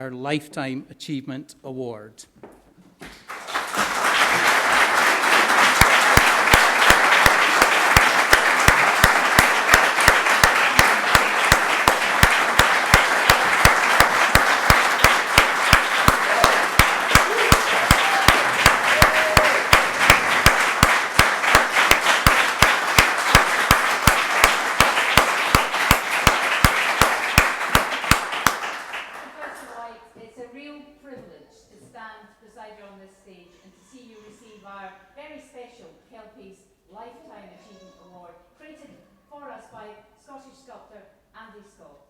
our Lifetime Achievement Award. Lifetime Achievement Award, created for us by Scottish sculptor Andy Scott.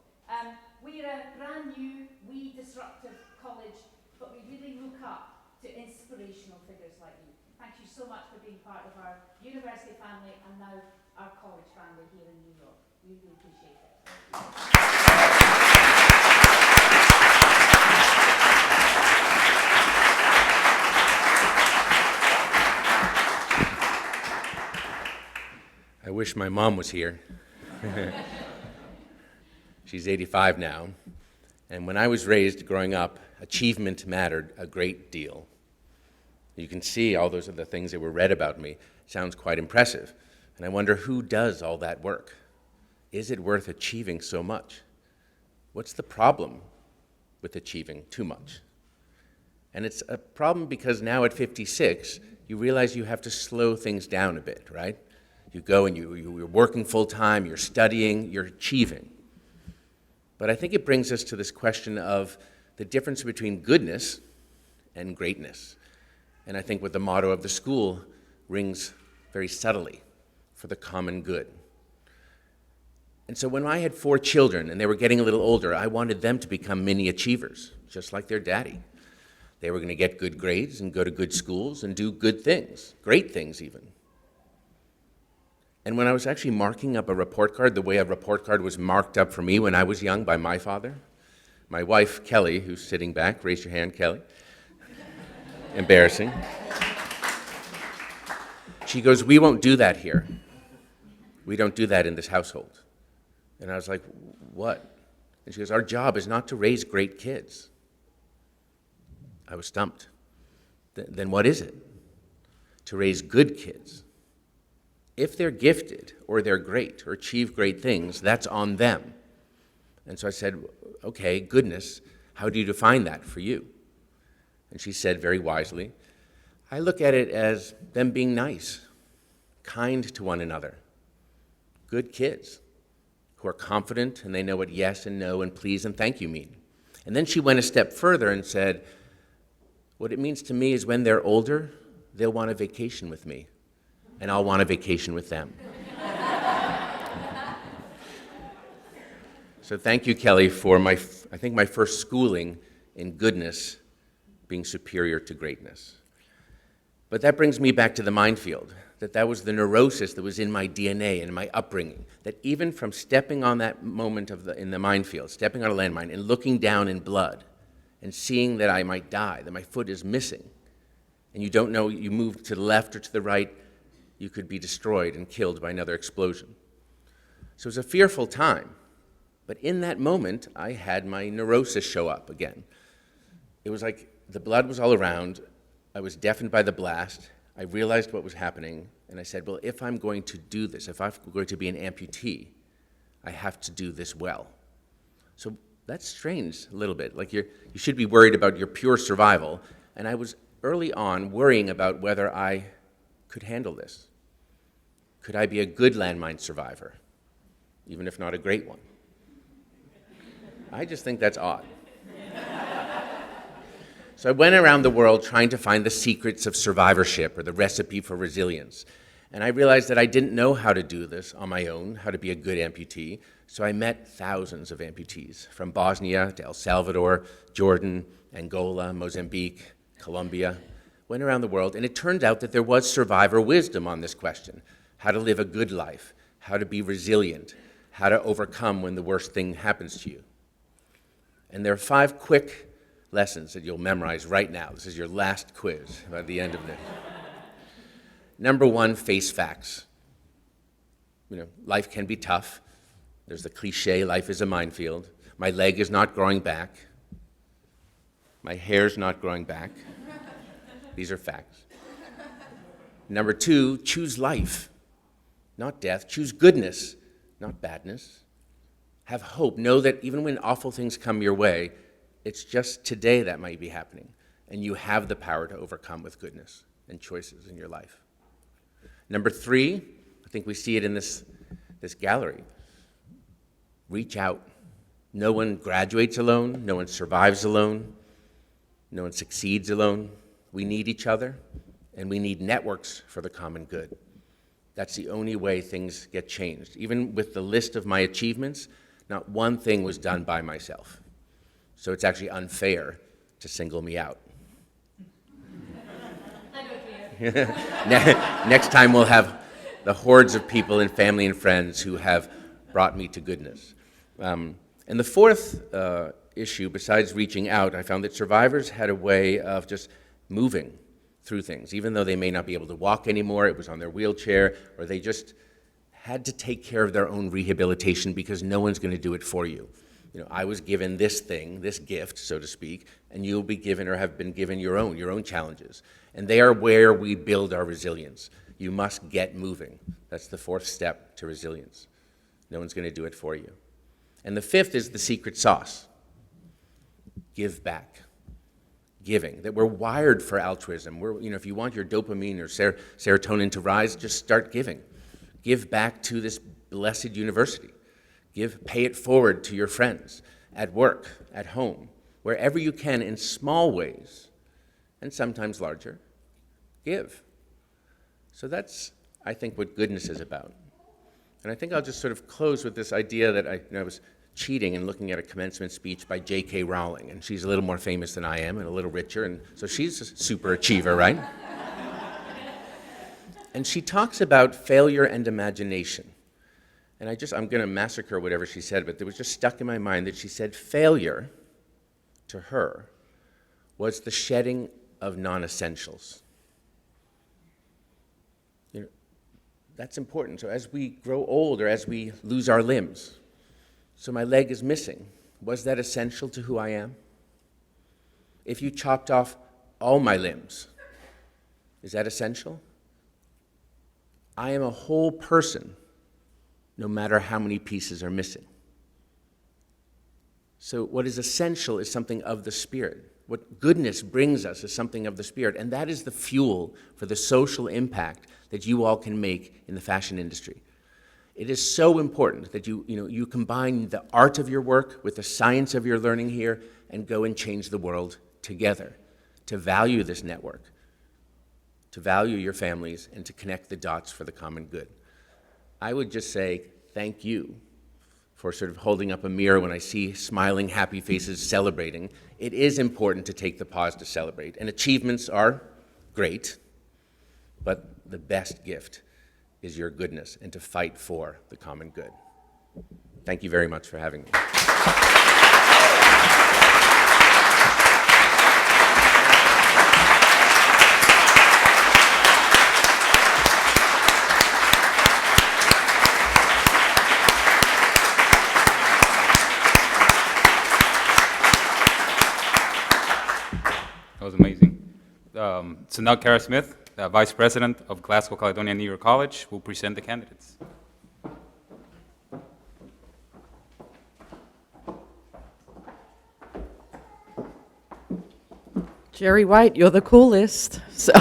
We're a brand new, wee, disruptive college, but we really look up to inspirational figures like you. Thank you so much for being part of our university family and now our college family here in New York. We really appreciate it. I wish my mom was here. She's 85 now, and when I was raised growing up, achievement mattered a great deal. You can see all those are the things that were read about me. Sounds quite impressive, and I wonder who does all that work? Is it worth achieving so much? What's the problem with achieving too much? And it's a problem because now at 56, you realize you have to slow things down a bit, right? You go and you're working full-time, you're studying, you're achieving. But I think it brings us to this question of the difference between goodness and greatness. And I think what the motto of the school rings very subtly, for the common good. And so when I had 4 children and they were getting a little older, I wanted them to become mini achievers, just like their daddy. They were going to get good grades and go to good schools and do good things, great things even. And when I was actually marking up a report card, the way a report card was marked up for me when I was young by my father, my wife, Kelly, who's sitting back, raise your hand, Kelly. Embarrassing. She goes, "We won't do that here. We don't do that in this household." And I was like, "What?" And she goes, "Our job is not to raise great kids." I was stumped. Then what is it? To raise good kids. If they're gifted, or they're great, or achieve great things, that's on them. And so I said, "Okay, goodness, how do you define that for you?" And she said very wisely, "I look at it as them being nice, kind to one another, good kids, who are confident and they know what yes and no and please and thank you mean." And then she went a step further and said, "What it means to me is when they're older, they'll want a vacation with me. And I'll want a vacation with them." So thank you, Kelly, for I think my first schooling in goodness being superior to greatness. But that brings me back to the minefield, that was the neurosis that was in my DNA and my upbringing, that even from stepping on that moment in the minefield, stepping on a landmine and looking down in blood and seeing that I might die, that my foot is missing, and you don't know, you move to the left or to the right, you could be destroyed and killed by another explosion. So it was a fearful time. But in that moment, I had my neurosis show up again. It was like the blood was all around. I was deafened by the blast. I realized what was happening. And I said, well, if I'm going to do this, if I'm going to be an amputee, I have to do this well. So that's strange a little bit. Like you should be worried about your pure survival. And I was early on worrying about whether I could handle this. Could I be a good landmine survivor, even if not a great one? I just think that's odd. So I went around the world trying to find the secrets of survivorship or the recipe for resilience. And I realized that I didn't know how to do this on my own, how to be a good amputee. So I met thousands of amputees from Bosnia to El Salvador, Jordan, Angola, Mozambique, Colombia. Went around the world, and it turned out that there was survivor wisdom on this question. How to live a good life, how to be resilient, how to overcome when the worst thing happens to you. And there are 5 quick lessons that you'll memorize right now. This is your last quiz by the end of this. Number 1, face facts. Life can be tough. There's the cliche, life is a minefield. My leg is not growing back. My hair's not growing back. These are facts. Number 2, choose life, not death. Choose goodness, not badness. Have hope. Know that even when awful things come your way, it's just today that might be happening, and you have the power to overcome with goodness and choices in your life. Number 3, I think we see it in this gallery. Reach out. No one graduates alone. No one survives alone. No one succeeds alone. We need each other, and we need networks for the common good. That's the only way things get changed. Even with the list of my achievements, not one thing was done by myself. So it's actually unfair to single me out. I don't care. Next time we'll have the hordes of people and family and friends who have brought me to goodness. And the fourth issue, besides reaching out, I found that survivors had a way of just moving through things. Even though they may not be able to walk anymore, it was on their wheelchair, or they just had to take care of their own rehabilitation because no one's going to do it for you. You know, I was given this thing, this gift, so to speak, and you'll be given or have been given your own challenges. And they are where we build our resilience. You must get moving. That's the fourth step to resilience. No one's going to do it for you. And the fifth is the secret sauce. Give back. Giving. That we're wired for altruism. If you want your dopamine or serotonin to rise, just start giving. Give back to this blessed university. Pay it forward to your friends, at work, at home, wherever you can in small ways, and sometimes larger. Give. So that's, I think, what goodness is about. And I think I'll just sort of close with this idea that I was cheating and looking at a commencement speech by J.K. Rowling, and she's a little more famous than I am and a little richer, and so she's a super achiever, right? And she talks about failure and imagination. And I'm going to massacre whatever she said, but it was just stuck in my mind that she said failure, to her, was the shedding of non-essentials. That's important. So as we grow old or as we lose our limbs, so my leg is missing, was that essential to who I am? If you chopped off all my limbs, is that essential? I am a whole person, no matter how many pieces are missing. So what is essential is something of the Spirit. What goodness brings us is something of the Spirit, and that is the fuel for the social impact that you all can make in the fashion industry. It is so important that you combine the art of your work with the science of your learning here and go and change the world together, to value this network, to value your families, and to connect the dots for the common good. I would just say thank you for sort of holding up a mirror when I see smiling, happy faces celebrating. It is important to take the pause to celebrate. And achievements are great, but the best gift is your goodness and to fight for the common good. Thank you very much for having me. That was amazing. So now Kara Smith, Vice President of Glasgow Caledonian New York College, will present the candidates. Jerry White, you're the coolest. So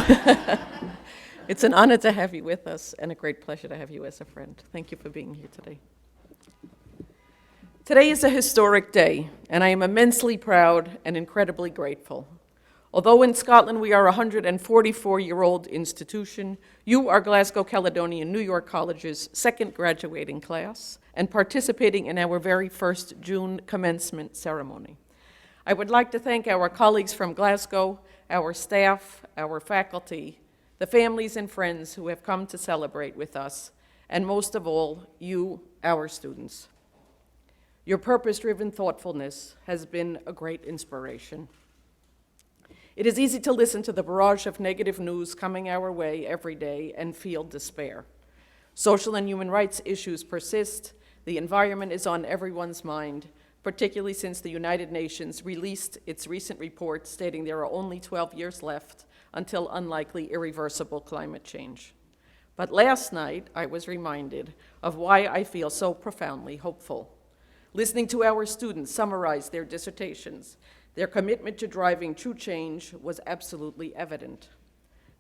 it's an honor to have you with us and a great pleasure to have you as a friend. Thank you for being here today. Today is a historic day, and I am immensely proud and incredibly grateful. Although in Scotland we are a 144-year-old institution, you are Glasgow Caledonian New York College's second graduating class and participating in our very first June commencement ceremony. I would like to thank our colleagues from Glasgow, our staff, our faculty, the families and friends who have come to celebrate with us, and most of all, you, our students. Your purpose-driven thoughtfulness has been a great inspiration. It is easy to listen to the barrage of negative news coming our way every day and feel despair. Social and human rights issues persist, the environment is on everyone's mind, particularly since the United Nations released its recent report stating there are only 12 years left until unlikely irreversible climate change. But last night, I was reminded of why I feel so profoundly hopeful. Listening to our students summarize their dissertations, their commitment to driving true change was absolutely evident.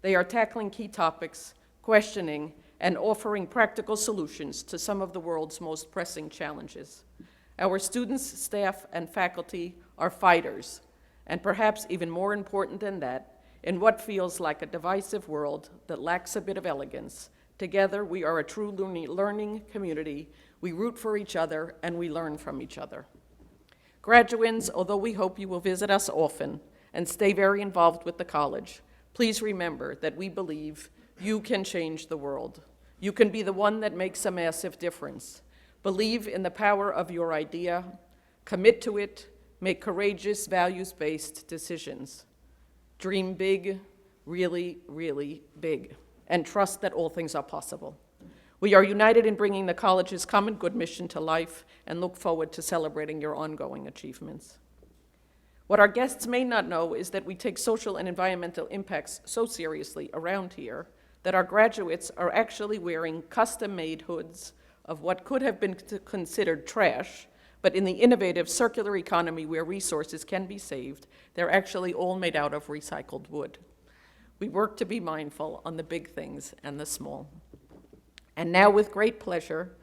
They are tackling key topics, questioning, and offering practical solutions to some of the world's most pressing challenges. Our students, staff, and faculty are fighters, and perhaps even more important than that, in what feels like a divisive world that lacks a bit of elegance, together we are a true learning community. We root for each other, and we learn from each other. Graduands, although we hope you will visit us often and stay very involved with the college, please remember that we believe you can change the world. You can be the one that makes a massive difference. Believe in the power of your idea, commit to it, make courageous, values-based decisions. Dream big, really, really big, and trust that all things are possible. We are united in bringing the college's common good mission to life and look forward to celebrating your ongoing achievements. What our guests may not know is that we take social and environmental impacts so seriously around here that our graduates are actually wearing custom-made hoods of what could have been considered trash, but in the innovative circular economy where resources can be saved, they're actually all made out of recycled wood. We work to be mindful on the big things and the small. And now, with great pleasure,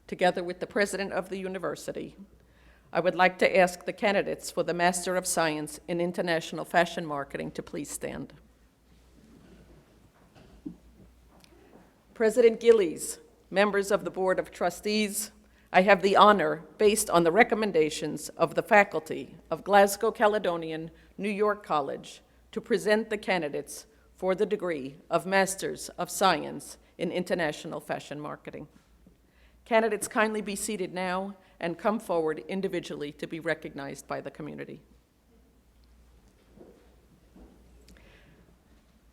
together with the president of the university, I would like to ask the candidates for the Master of Science in International Fashion Marketing to please stand. President Gillies, members of the Board of Trustees, I have the honor, based on the recommendations of the faculty of Glasgow Caledonian New York College, to present the candidates for the degree of Masters of Science in International Fashion Marketing. Candidates, kindly be seated now and come forward individually to be recognized by the community.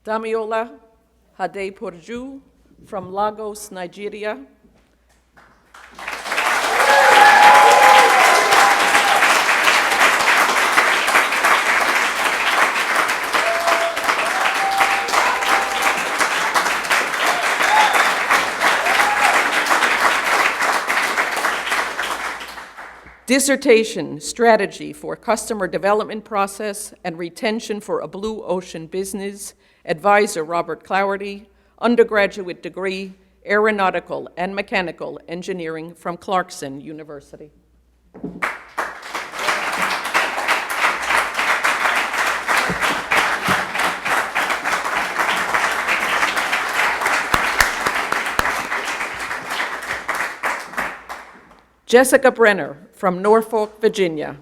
Damiola Hadeporju from Lagos, Nigeria. Dissertation, Strategy for Customer Development Process and Retention for a Blue Ocean Business, Advisor Robert Clougherty, undergraduate degree, Aeronautical and Mechanical Engineering from Clarkson University. Jessica Brenner from Norfolk, Virginia.